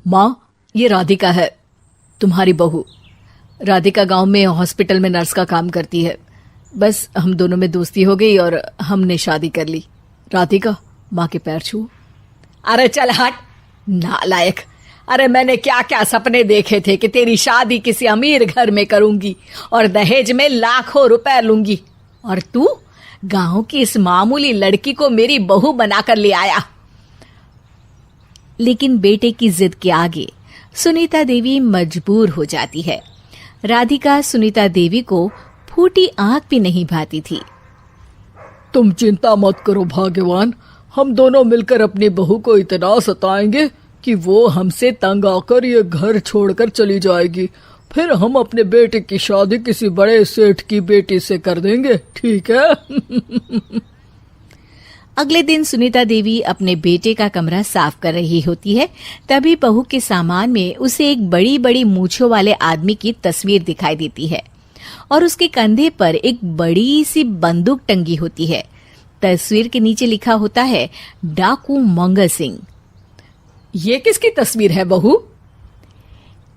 माँ, ये राधिका है, तुम्हारी बहू। राधिका गांव में हॉस्पिटल में नर्स का काम करती है। बस हम दोनों में दोस्ती हो गई और हमने शादी कर ली। राधिका, माँ के पैर छू। अरे चल हट नालायक। अरे मैंने क्या क्या सपने देखे थे कि तेरी शादी किसी अमीर घर में करूंगी और दहेज में लाखों रुपए लूंगी, और तू गांव की इस मामूली लड़की को मेरी बहू बनाकर ले आया। लेकिन बेटे की जिद के आगे सुनीता देवी मजबूर हो जाती है। राधिका सुनीता देवी को फूटी आंख भी नहीं भाती थी। तुम चिंता मत करो भाग्यवान, हम दोनों मिलकर अपनी बहू को इतना सताएंगे कि वो हमसे तंग आकर ये घर छोड़कर चली जाएगी। फिर हम अपने बेटे की शादी किसी बड़े सेठ की बेटी से कर देंगे, ठीक है? अगले दिन सुनीता देवी अपने बेटे का कमरा साफ कर रही होती है। तभी बहू के सामान में उसे एक बड़ी बड़ी मूंछों वाले आदमी की तस्वीर दिखाई देती है और उसके कंधे पर एक बड़ी सी बंदूक टंगी होती है। तस्वीर के नीचे लिखा होता है डाकू मंगल सिंह। ये किसकी तस्वीर है बहू?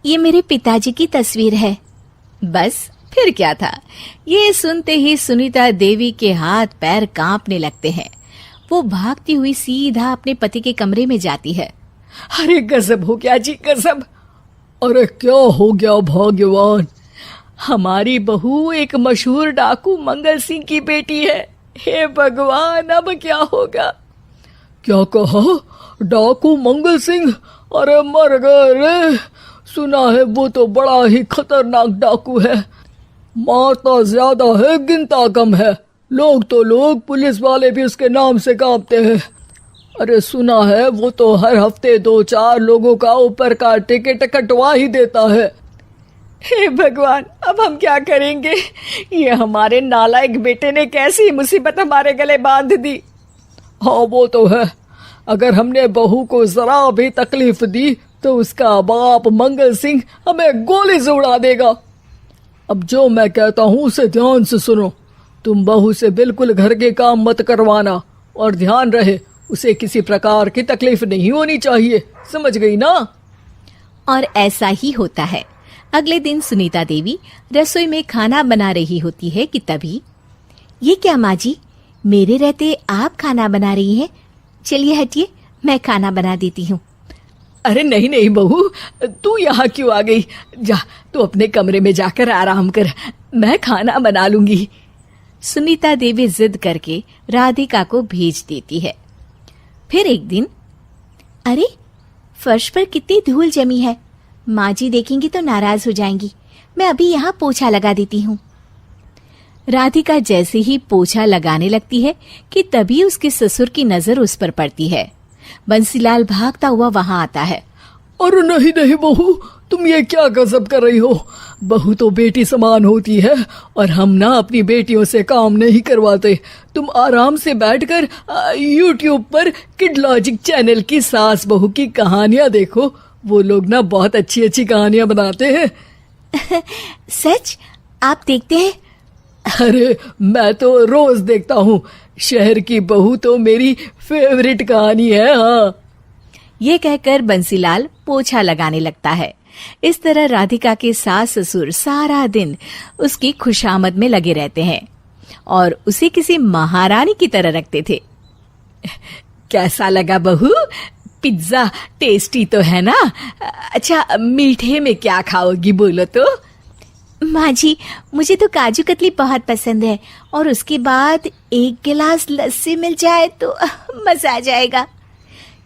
ये मेरे पिताजी की तस्वीर है। बस फिर क्या था। ये सुनते ही सुनीता देवी के हाथ पैर कांपने लगते हैं। वो भागती हुई सीधा अपने पति के कमरे में जाती है। अरे गजब हो गया जी, गजब। अरे क्या हो गया भाग्यवान? हमारी बहू एक मशहूर डाकू मंगल सिंह की बेटी है। हे भगवान, अब क्या होगा? क्या कहा? डाकू मंगल सिंह? अरे मर गए रे। सुना है वो तो बड़ा ही खतरनाक डाकू है, मारता ज्यादा है गिनता कम है। लोग पुलिस वाले भी उसके नाम से कांपते हैं। अरे सुना है वो तो हर हफ्ते 2-4 लोगों का ऊपर का टिकट कटवा ही देता है। हे भगवान, अब हम क्या करेंगे? ये हमारे नालायक बेटे ने कैसी मुसीबत हमारे गले बांध दी। हाँ वो तो है, अगर हमने बहू को जरा भी तकलीफ दी तो उसका बाप मंगल सिंह हमें गोली से उड़ा देगा। अब जो मैं कहता हूँ उसे ध्यान से सुनो। तुम बहू से बिल्कुल घर के काम मत करवाना, और ध्यान रहे उसे किसी प्रकार की तकलीफ नहीं होनी चाहिए, समझ गई ना? और ऐसा ही होता है। अगले दिन सुनीता देवी रसोई में खाना बना रही होती है कि तभी, ये क्या माँ जी, मेरे रहते आप खाना बना रही हैं? चलिए हटिए, मैं खाना बना देती हूँ। अरे नहीं नहीं बहू, तू यहाँ क्यों आ गई? जा तू अपने कमरे में जाकर आराम कर, मैं खाना बना लूंगी। सुनीता देवी जिद करके राधिका को भेज देती है। फिर एक दिन, अरे फर्श पर कितनी धूल जमी है, माँ जी देखेंगी तो नाराज हो जाएंगी, मैं अभी यहाँ पोछा लगा देती हूँ। राधिका जैसे ही पोछा लगाने लगती है कि तभी उसके ससुर की नजर उस पर पड़ती है। बंसीलाल भागता हुआ वहां आता है। अरे नहीं नहीं बहू, तुम ये क्या गजब कर रही हो? बहू तो बेटी समान होती है, और हम ना अपनी बेटियों से काम नहीं करवाते। तुम आराम से बैठकर YouTube पर किड लॉजिक चैनल की सास बहू की कहानियां देखो। वो लोग ना बहुत अच्छी अच्छी कहानियां बनाते हैं। सच? आप देखते हैं? अरे मैं तो रोज देखता हूँ। शहर की बहू तो मेरी फेवरेट कहानी है। हाँ, ये कहकर बंसीलाल पोछा लगाने लगता है। इस तरह राधिका के सास ससुर सारा दिन उसकी खुशामद में लगे रहते हैं और उसे किसी महारानी की तरह रखते थे। कैसा लगा बहू? पिज्जा टेस्टी तो है ना? अच्छा, मीठे में क्या खाओगी बोलो तो? माँ जी, मुझे तो काजू कतली बहुत पसंद है, और उसके बाद 1 गिलास लस्सी मिल जाए तो मजा आ जाएगा।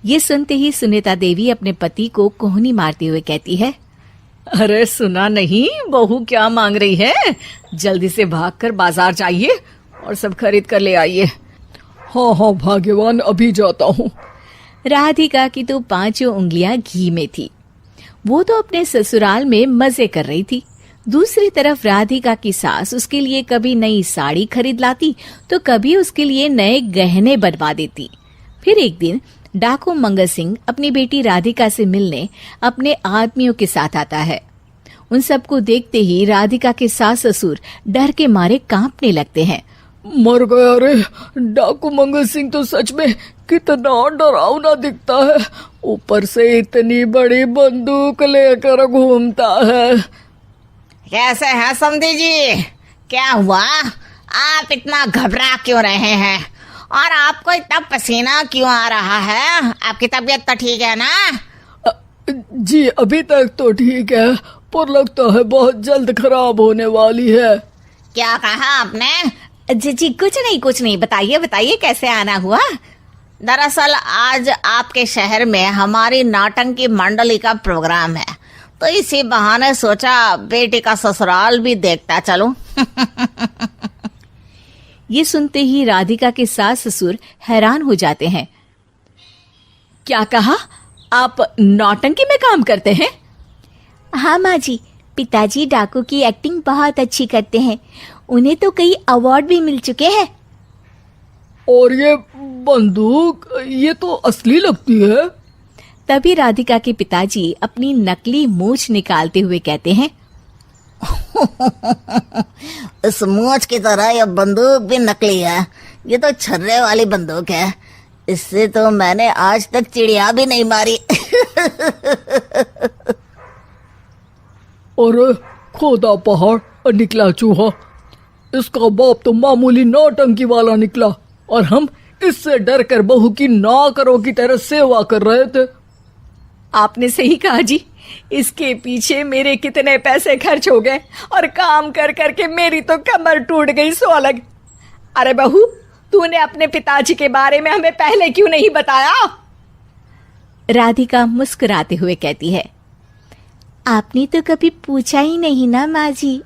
ये सुनते ही सुनीता देवी अपने पति को कोहनी मारते हुए कहती है, अरे सुना नहीं, बहू क्या मांग रही है? जल्दी से भागकर बाजार जाइए और सब खरीद कर ले आइए। हाँ हाँ भाग्यवान, अभी जाता हूँ। राधिका की तो 5 उंगलियां घी में थी। वो तो अपने ससुराल में मजे कर रही थी। दूसरी तरफ राधिका की सास उसके लिए कभी नई साड़ी खरीद लाती तो कभी उसके लिए नए गहने बनवा देती। फिर एक दिन डाकू मंगल सिंह अपनी बेटी राधिका से मिलने अपने आदमियों के साथ आता है। उन सबको देखते ही राधिका के सास ससुर डर के मारे कांपने लगते हैं। मर गया रे। डाकू मंगल सिंह तो सच में कितना डरावना दिखता है, ऊपर से इतनी बड़ी बंदूक लेकर घूमता है। कैसे हैं समधी जी? क्या हुआ? आप इतना घबरा क्यों रहे हैं? और आपको इतना पसीना क्यों आ रहा है? आपकी तबीयत तो ठीक है ना? जी अभी तक तो ठीक है, पर लगता है बहुत जल्द खराब होने वाली है। क्या कहा आपने? जी जी कुछ नहीं, बताइए बताइए कैसे आना हुआ। दरअसल आज आपके शहर में हमारी नाटंकी मंडली का प्रोग्राम है, तो इसी बहाने सोचा बेटी का ससुराल भी देखता चलूं। ये सुनते ही राधिका के सास ससुर हैरान हो जाते हैं। क्या कहा? आप नौटंकी में काम करते हैं? हाँ माँ जी, पिताजी डाकू की एक्टिंग बहुत अच्छी करते हैं, उन्हें तो कई अवार्ड भी मिल चुके हैं। और ये बंदूक, ये तो असली लगती है। तभी राधिका के पिताजी अपनी नकली मूंछ निकालते हुए कहते हैं, इस मूंछ की तरह यह बंदूक भी नकली है। ये तो छर्रे वाली बंदूक है, इससे तो मैंने आज तक चिड़िया भी नहीं मारी। और खोदा पहाड़ निकला चूहा। इसका बाप तो मामूली नौटंकी वाला निकला, और हम इससे डर कर बहू की नौकरों की तरह सेवा कर रहे थे। आपने सही कहा जी, इसके पीछे मेरे कितने पैसे खर्च हो गए, और काम कर करके मेरी तो कमर टूट गई सो अलग। अरे बहू, तूने अपने पिताजी के बारे में हमें पहले क्यों नहीं बताया? राधिका मुस्कुराते हुए कहती है, आपने तो कभी पूछा ही नहीं ना माँ जी।